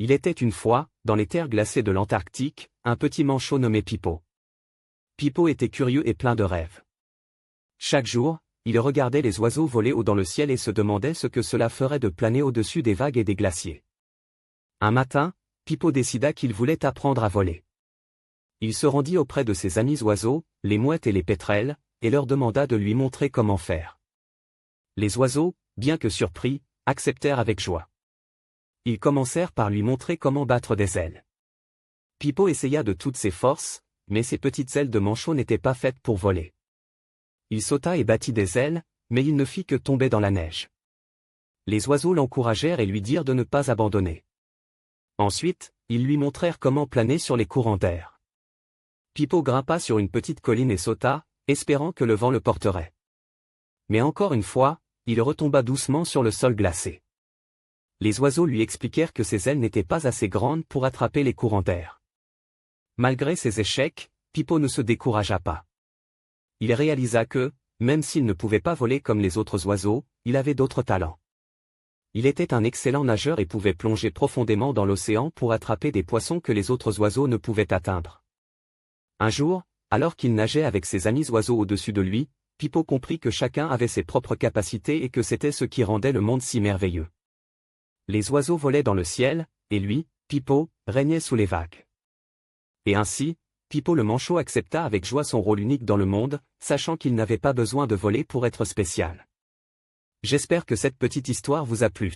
Il était une fois, dans les terres glacées de l'Antarctique, un petit manchot nommé Pipo. Pipo était curieux et plein de rêves. Chaque jour, il regardait les oiseaux voler haut dans le ciel et se demandait ce que cela ferait de planer au-dessus des vagues et des glaciers. Un matin, Pipo décida qu'il voulait apprendre à voler. Il se rendit auprès de ses amis oiseaux, les mouettes et les pétrels, et leur demanda de lui montrer comment faire. Les oiseaux, bien que surpris, acceptèrent avec joie. Ils commencèrent par lui montrer comment battre des ailes. Pipo essaya de toutes ses forces, mais ses petites ailes de manchot n'étaient pas faites pour voler. Il sauta et battit des ailes, mais il ne fit que tomber dans la neige. Les oiseaux l'encouragèrent et lui dirent de ne pas abandonner. Ensuite, ils lui montrèrent comment planer sur les courants d'air. Pipo grimpa sur une petite colline et sauta, espérant que le vent le porterait. Mais encore une fois, il retomba doucement sur le sol glacé. Les oiseaux lui expliquèrent que ses ailes n'étaient pas assez grandes pour attraper les courants d'air. Malgré ses échecs, Pipo ne se découragea pas. Il réalisa que, même s'il ne pouvait pas voler comme les autres oiseaux, il avait d'autres talents. Il était un excellent nageur et pouvait plonger profondément dans l'océan pour attraper des poissons que les autres oiseaux ne pouvaient atteindre. Un jour, alors qu'il nageait avec ses amis oiseaux au-dessus de lui, Pipo comprit que chacun avait ses propres capacités et que c'était ce qui rendait le monde si merveilleux. Les oiseaux volaient dans le ciel, et lui, Pipo, régnait sous les vagues. Et ainsi, Pipo le manchot accepta avec joie son rôle unique dans le monde, sachant qu'il n'avait pas besoin de voler pour être spécial. J'espère que cette petite histoire vous a plu.